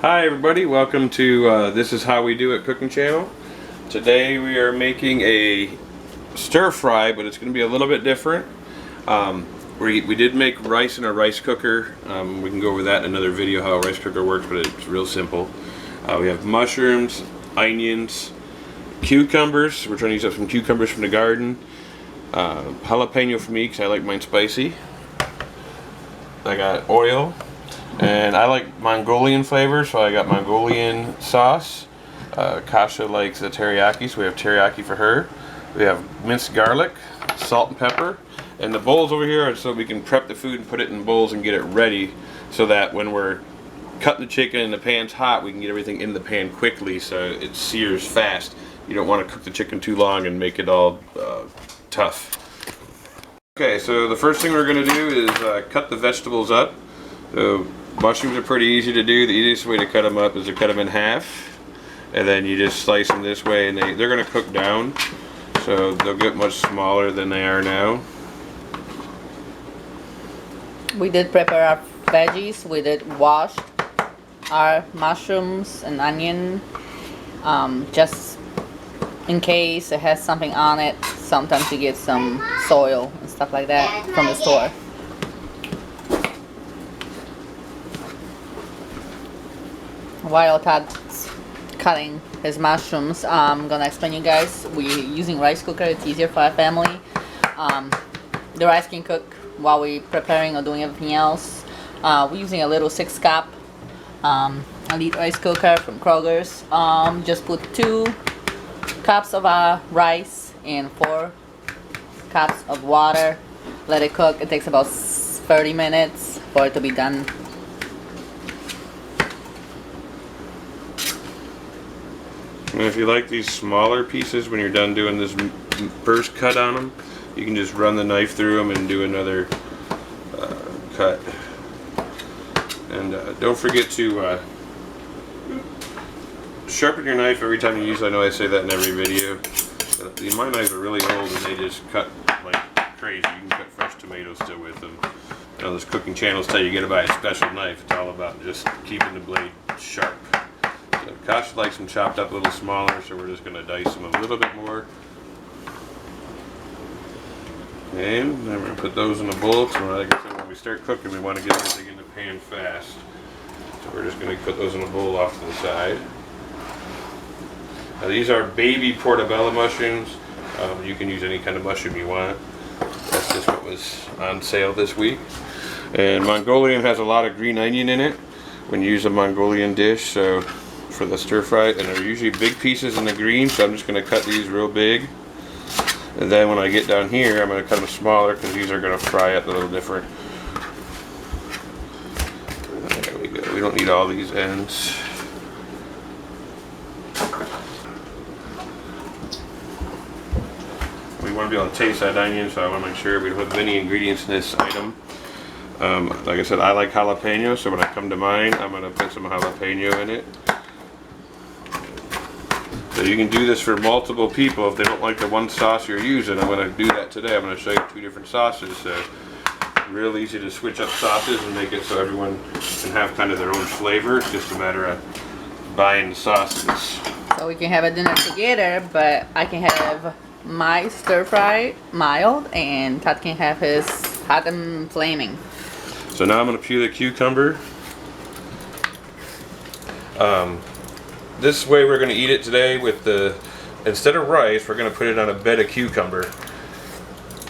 Hi everybody, welcome to This Is How We Do It cooking channel. Today we are making a stir fry, but it's going to be a little bit different. We did make rice in a rice cooker. We can go over that in another video how a rice cooker works, but it's real simple. We have mushrooms, onions, cucumbers. We're trying to use up some cucumbers from the garden. Jalapeno for me because I like mine spicy. I got oil. And I like Mongolian flavor, so I got Mongolian sauce. Kasha likes the teriyaki, so we have teriyaki for her. We have minced garlic, salt and pepper. And the bowls over here are so we can prep the food and put it in bowls and get it ready so that when we're cutting the chicken and the pan's hot, we can get everything in the pan quickly so it sears fast. You don't want to cook the chicken too long and make it all tough. Okay, so the first thing we're going to do is cut the vegetables up. So mushrooms are pretty easy to do. The easiest way to cut them up is to cut them in half, and then you just slice them this way, and they're going to cook down, so they'll get much smaller than they are now. We did prepare our veggies. We did wash our mushrooms and onion, just in case it has something on it. Sometimes you get some soil and stuff like that from the store. While Todd's cutting his mushrooms, I'm gonna explain you guys. We're using rice cooker. It's easier for our family. The rice can cook while we're preparing or doing everything else. We're using a little 6-cup elite rice cooker from Kroger's. Just put 2 cups of rice and 4 cups of water. Let it cook. It takes about 30 minutes for it to be done. And if you like these smaller pieces, when you're done doing this first cut on them, you can just run the knife through them and do another cut. And don't forget to sharpen your knife every time you use it. I know I say that in every video. My knives are really old and they just cut like crazy. You can cut fresh tomatoes still with them. You know, those cooking channels tell you to buy a special knife. It's all about just keeping the blade sharp. So Kasha likes them chopped up a little smaller, so we're just going to dice them a little bit more. And then we're going to put those in the bowl. So like I said, when we start cooking, we want to get everything in the pan fast. So we're just going to put those in a bowl off to the side. Now these are baby portobello mushrooms. You can use any kind of mushroom you want. That's just what was on sale this week. And Mongolian has a lot of green onion in it when you use a Mongolian dish. So for the stir fry, and they're usually big pieces in the green, so I'm just going to cut these real big. And then when I get down here, I'm going to cut them smaller because these are going to fry up a little different. There we go. We don't need all these ends. We want to be able to taste that onion, so I want to make sure we don't have any ingredients in this item. Like I said, I like jalapeno, so when I come to mine, I'm going to put some jalapeno in it. So you can do this for multiple people. If they don't like the one sauce you're using, I'm going to do that today. I'm going to show you 2 different sauces. So real easy to switch up sauces and make it so everyone can have kind of their own flavor. It's just a matter of buying the sauces. So we can have a dinner together, but I can have my stir fry mild and Todd can have his hot and flaming. So now I'm going to peel the cucumber. This way we're going to eat it today with instead of rice, we're going to put it on a bed of cucumber.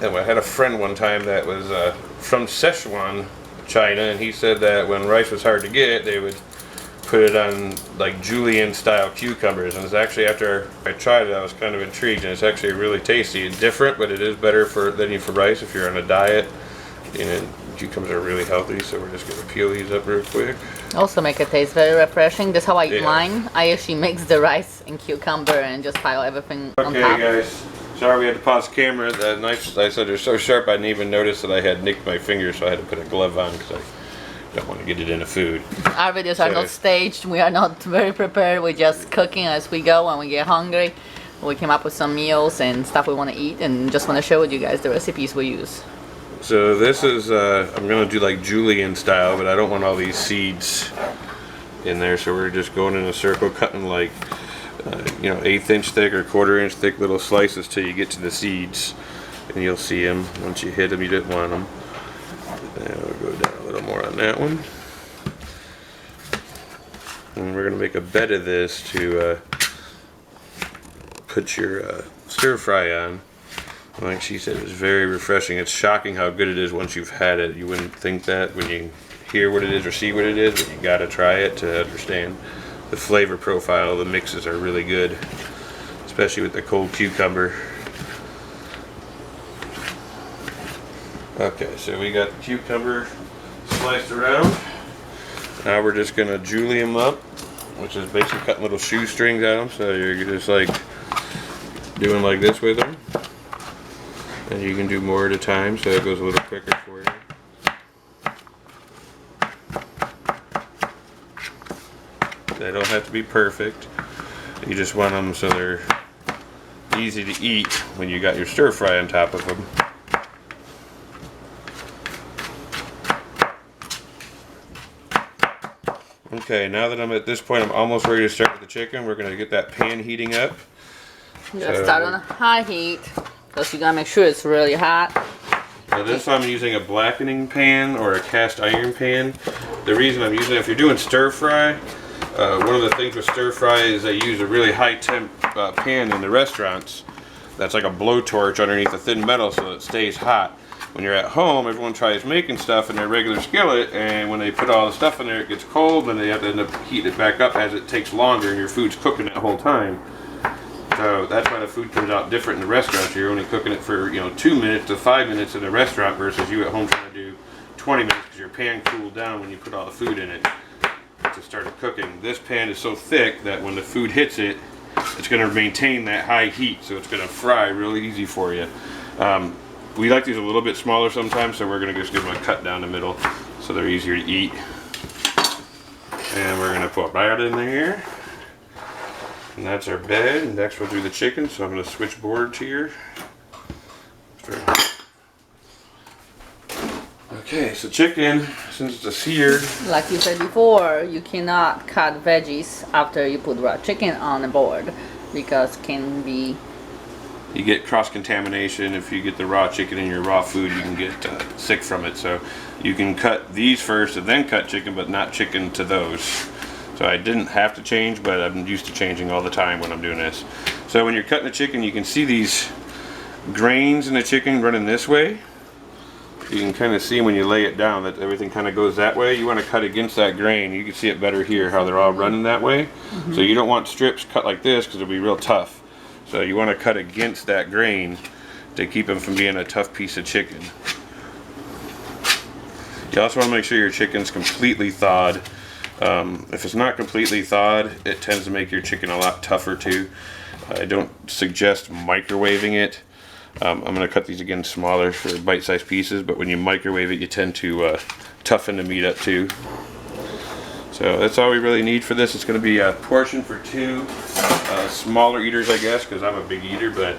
And I had a friend one time that was from Sichuan, China, and he said that when rice was hard to get, they would put it on like julienne style cucumbers. And it's actually, after I tried it, I was kind of intrigued, and it's actually really tasty. It's different, but it is better than for rice if you're on a diet. And cucumbers are really healthy, so we're just going to peel these up real quick. Also make it taste very refreshing. That's how I eat mine. I actually mix the rice and cucumber and just pile everything on top. Okay guys, sorry we had to pause the camera. The knives, I said, they're so sharp I didn't even notice that I had nicked my finger, so I had to put a glove on because I don't want to get it in the food. Our videos are not staged. We are not very prepared. We're just cooking as we go. When we get hungry, we came up with some meals and stuff we want to eat, and just want to share with you guys the recipes we use. So this is, I'm going to do like julienne style, but I don't want all these seeds in there. So we're just going in a circle, cutting like you know, 1/8 inch thick or 1/4 inch thick little slices till you get to the seeds, and you'll see them. Once you hit them, you didn't want them. And we'll go down a little more on that one. And we're gonna make a bed of this to put your stir fry on. Like she said, it's very refreshing. It's shocking how good it is once you've had it. You wouldn't think that when you hear what it is or see what it is, but you gotta try it to understand the flavor profile. The mixes are really good, especially with the cold cucumber. Okay, so we got the cucumber sliced around. Now we're just gonna julienne them up, which is basically cutting little shoestrings out of them. So you're just like doing like this with them, and you can do more at a time, so it goes a little quicker for you. They don't have to be perfect. You just want them so they're easy to eat when you got your stir fry on top of them. Okay, now that I'm at this point, I'm almost ready to start with the chicken. We're going to get that pan heating up. You gotta start on a high heat, because you gotta make sure it's really hot. Now this time I'm using a blackening pan or a cast iron pan. The reason I'm using it, if you're doing stir fry, one of the things with stir fry is they use a really high temp pan in the restaurants. That's like a blowtorch underneath a thin metal so it stays hot. When you're at home, everyone tries making stuff in their regular skillet, and when they put all the stuff in there, it gets cold, and they have to end up heating it back up as it takes longer, and your food's cooking that whole time. So that's why the food comes out different in the restaurant. You're only cooking it for 2 minutes to 5 minutes in the restaurant versus you at home trying to do 20 minutes because your pan cooled down when you put all the food in it to start cooking. This pan is so thick that when the food hits it, it's going to maintain that high heat, so it's going to fry really easy for you. We like these a little bit smaller sometimes, so we're going to just give them a cut down the middle so they're easier to eat. And we're going to put that in there. And that's our bed. And next we'll do the chicken, so I'm going to switch boards here. Okay, so chicken, since it's a seared. Like you said before, you cannot cut veggies after you put raw chicken on the board, because it can be... You get cross-contamination. If you get the raw chicken in your raw food, you can get sick from it. So you can cut these first and then cut chicken, but not chicken to those. So I didn't have to change, but I'm used to changing all the time when I'm doing this. So when you're cutting the chicken, you can see these grains in the chicken running this way. You can kind of see when you lay it down that everything kind of goes that way. You want to cut against that grain. You can see it better here, how they're all running that way. Mm-hmm. So you don't want strips cut like this because it'll be real tough. So you want to cut against that grain to keep them from being a tough piece of chicken. You also want to make sure your chicken's completely thawed. If it's not completely thawed, it tends to make your chicken a lot tougher too. I don't suggest microwaving it. I'm going to cut these again smaller for bite-sized pieces, but when you microwave it, you tend to toughen the meat up too. So that's all we really need for this. It's going to be a portion for 2 smaller eaters, I guess, because I'm a big eater, but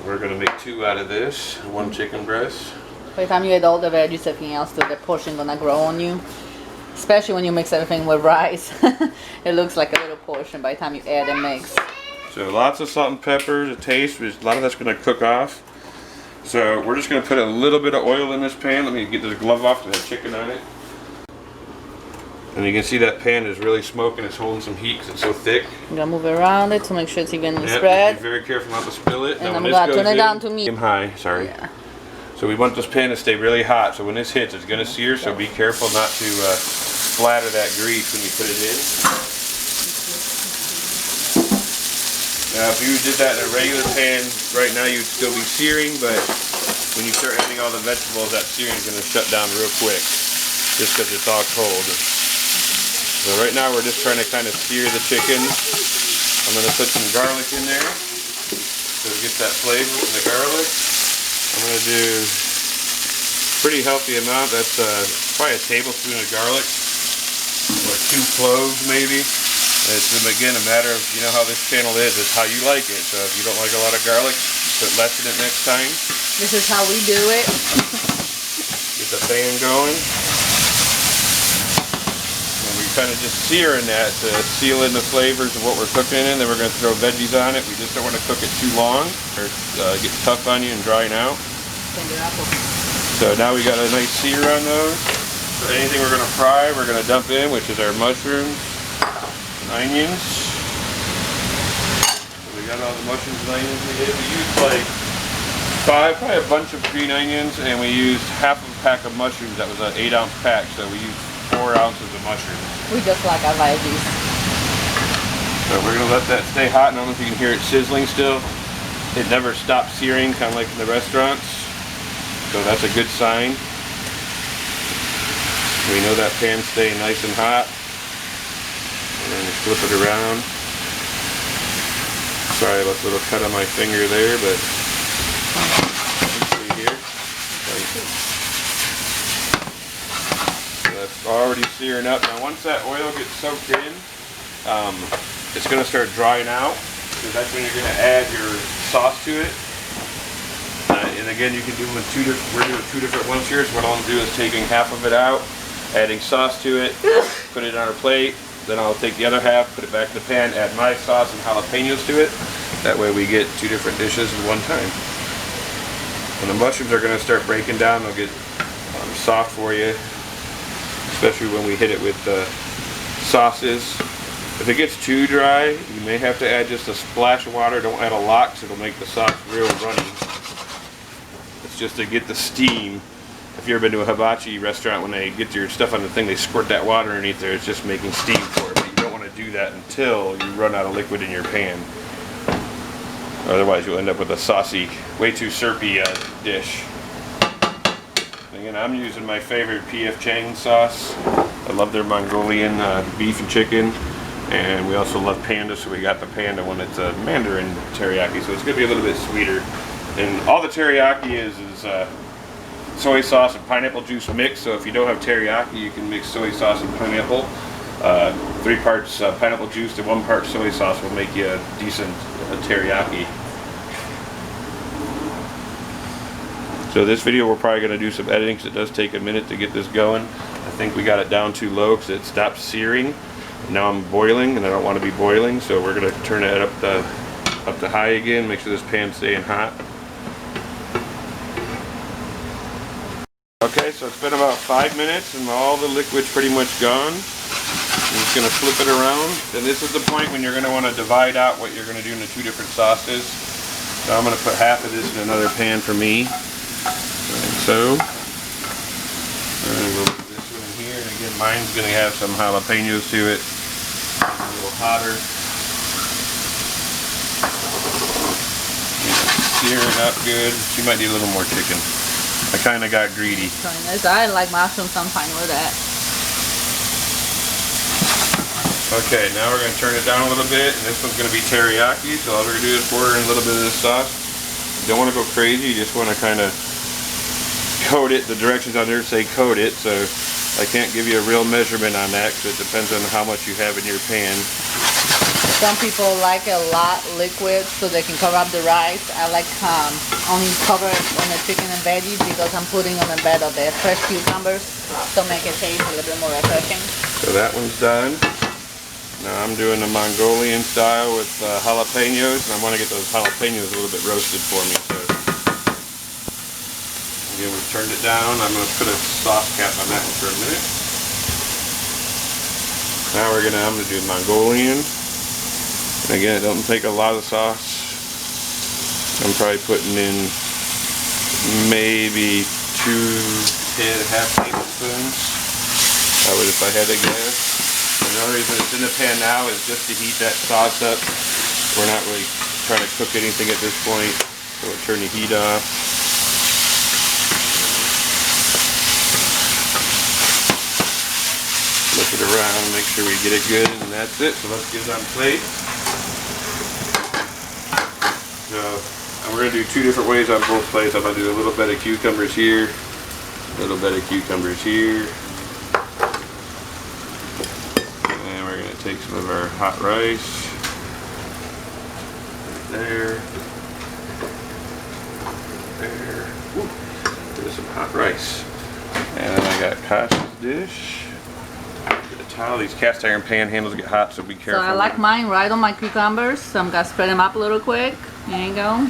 we're going to make 2 out of this. 1 chicken breast. By the time you add all the veggies, everything else, the portion gonna grow on you. Especially when you mix everything with rice. It looks like a little portion by the time you add and mix. So lots of salt and pepper to taste. A lot of that's going to cook off. So we're just going to put a little bit of oil in this pan. Let me get this glove off because it has chicken on it. And you can see that pan is really smoking. It's holding some heat because it's so thick. I'm gonna move it around it to make sure it's evenly Yep, spread. be very careful not to spill it. And now I'm when gonna this turn goes it down to medium high. Sorry. Yeah. So we want this pan to stay really hot. So when this hits, it's going to sear. So be careful not to splatter that grease when you put it in. Now, if you did that in a regular pan, right now you'd still be searing, but when you start adding all the vegetables, that searing is going to shut down real quick, just because it's all cold. So right now we're just trying to kind of sear the chicken. I'm going to put some garlic in there, so it gets that flavor from the garlic. I'm going to do a pretty healthy amount. That's probably a tablespoon of garlic, or 2 cloves maybe. It's, again, a matter of, you know how this channel is, it's how you like it. So if you don't like a lot of garlic, put less in it next time. This is how we do it. Get the pan going. And we kind of just searing that to seal in the flavors of what we're cooking in. Then we're going to throw veggies on it. We just don't want to cook it too long or get tough on you and drying out. So now we got a nice sear on those. So anything we're going to fry, we're going to dump in, which is our mushrooms and onions. So we got all the mushrooms and onions we did. We used like probably a bunch of green onions, and we used half of a pack of mushrooms. That was an 8-ounce pack, so we used 4 ounces of mushrooms. We just like our veggies. So we're going to let that stay hot. I don't know if you can hear it sizzling still. It never stops searing, kind of like in the restaurants. So that's a good sign. We know that pan's staying nice and hot. And then flip it around. Sorry about the little cut on my finger there, but see here. That's already searing up. Now once that oil gets soaked in, it's going to start drying out. So that's when you're going to add your sauce to it. And again, you can do with we're doing 2 different ones here. So what I'll do is taking half of it out, adding sauce to it, put it on a plate. Then I'll take the other half, put it back in the pan, add my sauce and jalapenos to it. That way we get 2 different dishes at one time. When the mushrooms are going to start breaking down, they'll get soft for you, especially when we hit it with sauces. If it gets too dry, you may have to add just a splash of water. Don't add a lot because it'll make the sauce real runny. It's just to get the steam. If you've ever been to a hibachi restaurant, when they get your stuff on the thing, they squirt that water underneath there. It's just making steam for it. But you don't want to do that until you run out of liquid in your pan. Otherwise, you'll end up with a saucy, way too syrupy dish. Again, I'm using my favorite PF Changs sauce. I love their Mongolian beef and chicken. And we also love Panda, so we got the Panda one. It's a mandarin teriyaki, so it's going to be a little bit sweeter. And all the teriyaki is soy sauce and pineapple juice mix. So if you don't have teriyaki, you can mix soy sauce and pineapple. 3 parts pineapple juice to 1 part soy sauce will make you a decent teriyaki. So this video we're probably going to do some editing because it does take a minute to get this going. I think we got it down too low because it stopped searing. Now I'm boiling and I don't want to be boiling, so we're going to turn it up to high again, make sure this pan's staying hot. Okay, so it's been about 5 minutes and all the liquid's pretty much gone. I'm just going to flip it around. And this is the point when you're going to want to divide out what you're going to do into 2 different sauces. So I'm going to put half of this in another pan for me, like so. And we'll put this one in here. And again, mine's going to have some jalapenos to it. A little hotter. Sear it up good. She might need a little more chicken. I kind of got greedy. I like mushrooms, I'm fine with that. Okay, now we're going to turn it down a little bit, and this one's going to be teriyaki, so all we're going to do is pour in a little bit of this sauce. You don't want to go crazy, you just want to kind of coat it. The directions on there say coat it, so I can't give you a real measurement on that because it depends on how much you have in your pan. Some people like a lot liquid so they can cover up the rice. I like only cover it on the chicken and veggies because I'm putting on a bed of the fresh cucumbers to make it taste a little bit more refreshing. So that one's done. Now I'm doing the Mongolian style with jalapenos, and I want to get those jalapenos a little bit roasted for me. So again, we've turned it down. I'm going to put a sauce cap on that one for a minute. Now I'm going to do Mongolian. And again, it doesn't take a lot of sauce. I'm probably putting in maybe 2.5 tablespoons. I would if I had to guess. Another reason it's in the pan now is just to heat that sauce up. We're not really trying to cook anything at this point, so we'll turn the heat off. Flip it around, make sure we get it good, and that's it. So let's get it on the plate. So we're going to do 2 different ways on both plates. I'm going to do a little bit of cucumbers here, a little bit of cucumbers here. Take some of our hot rice right there. Ooh, there's some hot rice. And then I got Kasha's dish. towel. These cast iron pan handles get hot, so be So careful. I like mine right on my cucumbers, so I'm gonna spread them up a little quick. There you go.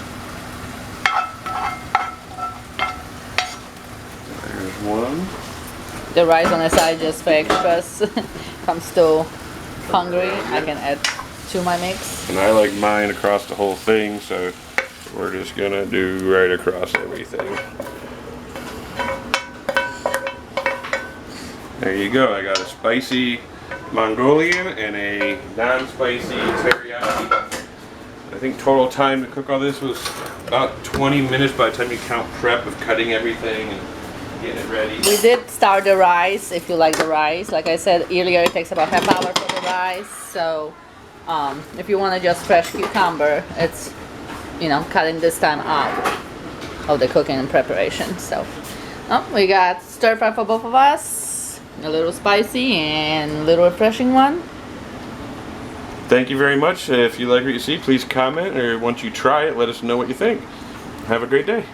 There's one. The rice on the side just for extras. If I'm still hungry, I can add to my mix. And I like mine across the whole thing, so we're just gonna do right across everything. There you go. I got a spicy Mongolian and a non-spicy teriyaki. I think total time to cook all this was about 20 minutes by the time you count prep of cutting everything and getting it ready. We did start the rice if you like the rice. Like I said earlier, it takes about half hour for the rice. So if you want to just fresh cucumber, it's, you know, cutting this time out of the cooking and preparation. So we got stir fry for both of us. A little spicy and a little refreshing one. Thank you very much. If you like what you see, please comment, or once you try it, let us know what you think. Have a great day.